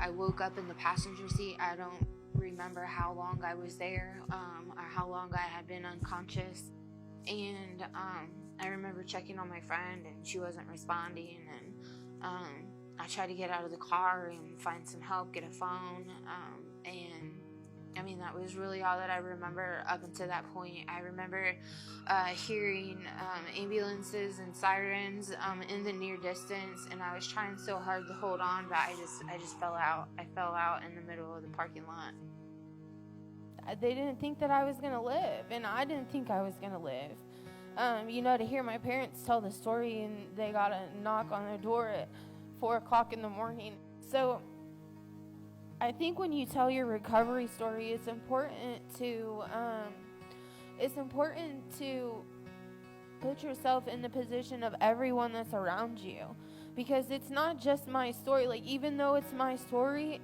I woke up in the passenger seat. I don't remember how long I was there, or how long I had been unconscious. And I remember checking on my friend, and she wasn't responding. And I tried to get out of the car and find some help, get a phone. And I mean, that was really all that I remember up until that point. I remember hearing ambulances and sirens in the near distance, and I was trying so hard to hold on, but I just fell out. I fell out in the middle of the parking lot. They didn't think that I was going to live, and I didn't think I was going to live. To hear my parents tell the story, and they got a knock on their door at 4 o'clock in the morning. So I think when you tell your recovery story, it's important to put yourself in the position of everyone that's around you, because it's not just my story. Like, even though it's my story,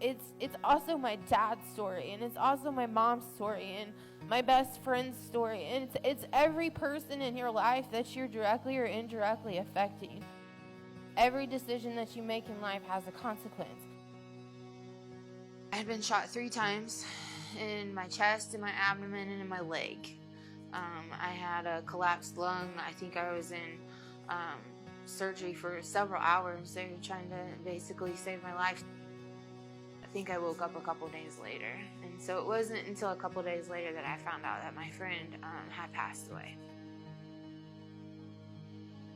it's also my dad's story, and it's also my mom's story, and my best friend's story, and it's every person in your life that you're directly or indirectly affecting. Every decision that you make in life has a consequence. I had been shot 3 times in my chest, in my abdomen, and in my leg. I had a collapsed lung. I think I was in surgery for several hours. They were trying to basically save my life. I think I woke up a couple days later. And so it wasn't until a couple days later that I found out that my friend had passed away.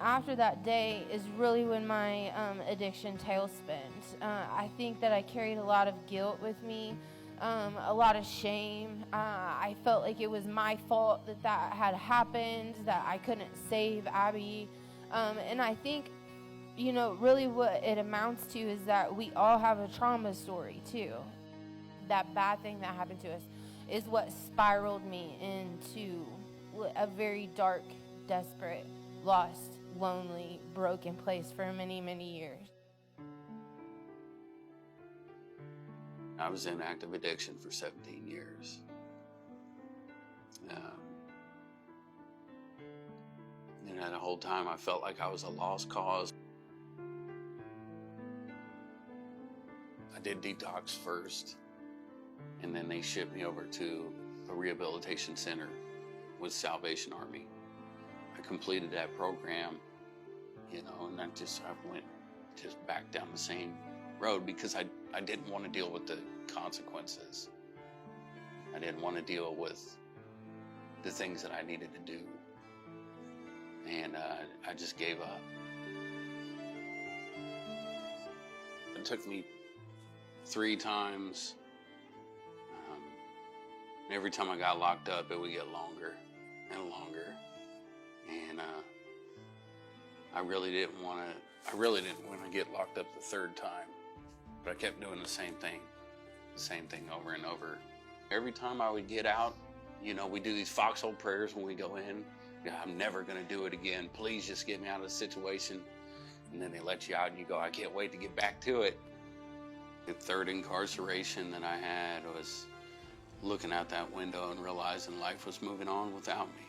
After that day is really when my addiction tailspins. I think that I carried a lot of guilt with me, a lot of shame. I felt like it was my fault that had happened, that I couldn't save Abby. And I think, really what it amounts to is that we all have a trauma story too. That bad thing that happened to us is what spiraled me into a very dark, desperate, lost, lonely, broken place for many, many years. I was in active addiction for 17 years. And the whole time I felt like I was a lost cause. I did detox first, and then they shipped me over to a rehabilitation center with Salvation Army. I completed that program, and I went back down the same road because I didn't want to deal with the consequences. I didn't want to deal with the things that I needed to do. And I just gave up. It took me 3 times. Every time I got locked up, it would get longer and longer. And I really didn't want to get locked up the 3rd time. But I kept doing the same thing over and over. Every time I would get out, we do these foxhole prayers when we go in. I'm never going to do it again. Please just get me out of the situation. And then they let you out and you go, I can't wait to get back to it. The 3rd incarceration that I had was looking out that window and realizing life was moving on without me.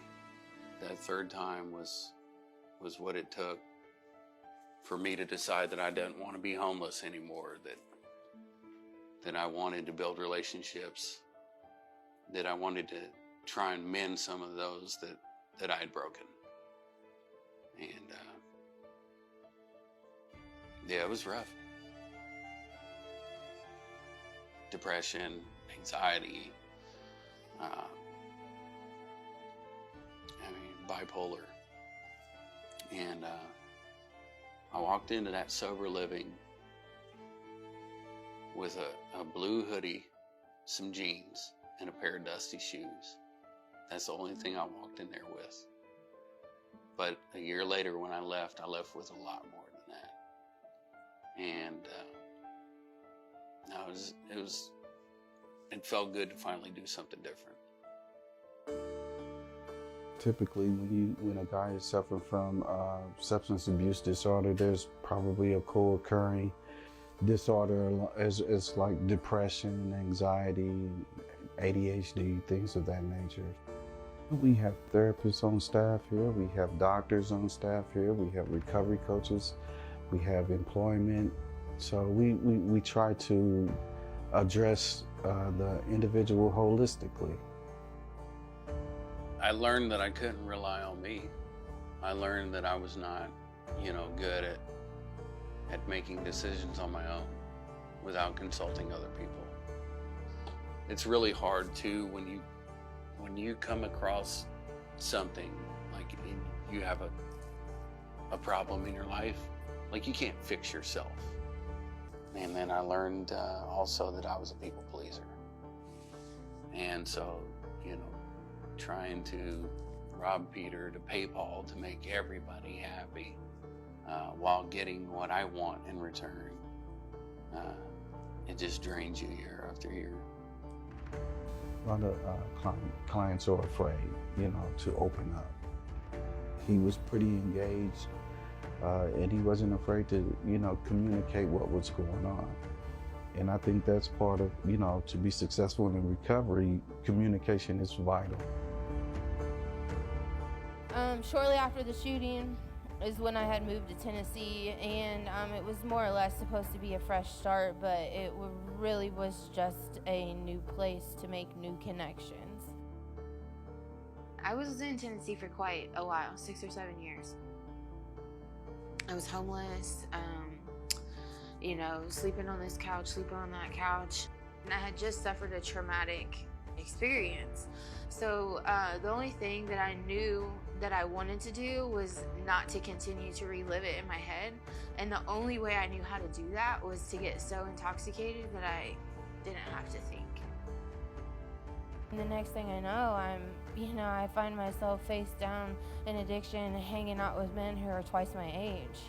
That 3rd time was what it took for me to decide that I didn't want to be homeless anymore, that I wanted to build relationships, that I wanted to try and mend some of those that I had broken. And it was rough. Depression, anxiety, bipolar. And I walked into that sober living with a blue hoodie, some jeans, and a pair of dusty shoes. That's the only thing I walked in there with. But a year later when I left with a lot more than that. And it felt good to finally do something different. Typically, when a guy is suffering from substance abuse disorder, there's probably a co-occurring disorder as like depression, anxiety, ADHD, things of that nature. We have therapists on staff here, we have doctors on staff here, we have recovery coaches, we have employment So we try to address the individual holistically. I learned that I couldn't rely on me. I learned that I was not, good at making decisions on my own without consulting other people. It's really hard too when you come across something like you have a problem in your life, like you can't fix yourself. And then I learned also that I was a people pleaser. And so, trying to rob Peter to pay Paul to make everybody happy while getting what I want in return, it just drains you year after year. A lot of clients are afraid, to open up. He was pretty engaged, and he wasn't afraid to, communicate what was going on. And I think that's part of, to be successful in recovery, communication is vital. Shortly after the shooting is when I had moved to Tennessee, and it was more or less supposed to be a fresh start, but it really was just a new place to make new connections. I was in Tennessee for quite a while, 6 or 7 years. I was homeless, sleeping on this couch, sleeping on that couch. And I had just suffered a traumatic experience. So the only thing that I knew that I wanted to do was not to continue to relive it in my head. And the only way I knew how to do that was to get so intoxicated that I didn't have to think. And the next thing I know, I find myself face down in addiction, hanging out with men who are twice my age,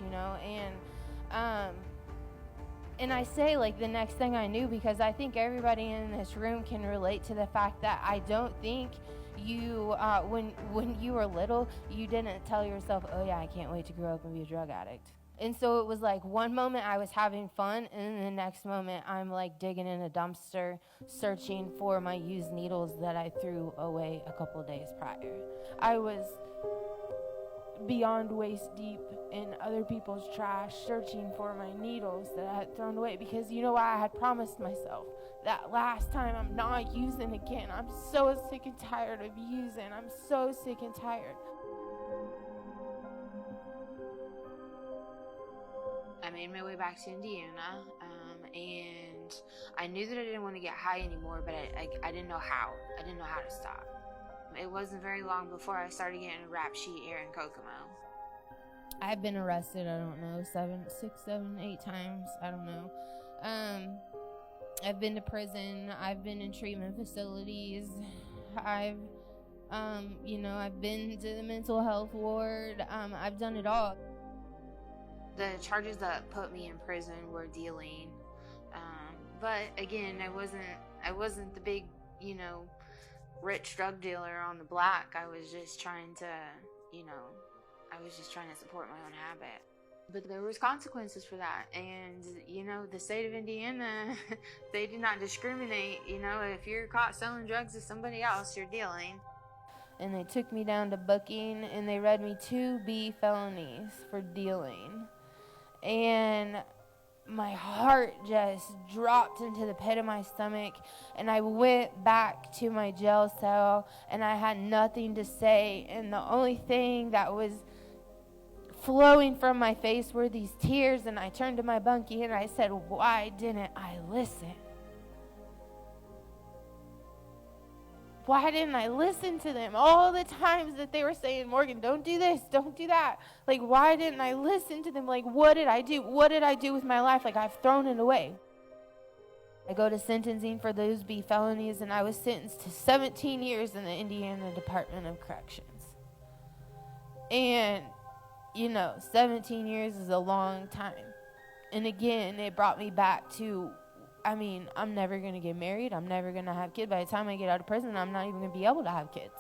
and I say the next thing I knew because I think everybody in this room can relate to the fact that I don't think you, when you were little, you didn't tell yourself, oh yeah, I can't wait to grow up and be a drug addict. And so it was one moment I was having fun, and then the next moment I'm digging in a dumpster, searching for my used needles that I threw away a couple of days prior. I was beyond waist deep in other people's trash, searching for my needles that I had thrown away because I had promised myself that last time I'm not using again. I'm so sick and tired of using. I'm so sick and tired. I made my way back to Indiana, and I knew that I didn't want to get high anymore, but I didn't know how. I didn't know how to stop. It wasn't very long before I started getting a rap sheet here in Kokomo. I've been arrested, I don't know, 6, 7, 8 times, I don't know. I've been to prison, I've been in treatment facilities, I've been to the mental health ward, I've done it all. The charges that put me in prison were dealing, but again, I wasn't the big, rich drug dealer on the block. I was just trying to, support my own habit. But there was consequences for that, and the state of Indiana, they do not discriminate. If you're caught selling drugs to somebody else, you're dealing. And they took me down to booking, and they read me 2 B felonies for dealing. And my heart just dropped into the pit of my stomach, and I went back to my jail cell, and I had nothing to say, and the only thing that was flowing from my face were these tears, and I turned to my bunkie and I said, why didn't I listen? Why didn't I listen to them? All the times that they were saying, Morgan, don't do this, don't do that. Why didn't I listen to them? What did I do? What did I do with my life? I've thrown it away. I go to sentencing for those B felonies, and I was sentenced to 17 years in the Indiana Department of Corrections. And, 17 years is a long time. And again, it brought me back to, I'm never going to get married. I'm never going to have kids. By the time I get out of prison, I'm not even going to be able to have kids.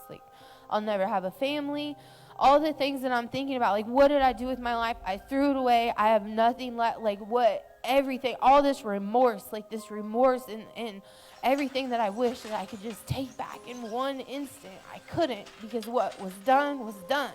I'll never have a family. All the things that I'm thinking about, what did I do with my life? I threw it away. I have nothing left. Everything, all this remorse, and everything that I wish that I could just take back in one instant. I couldn't, because what was done was done.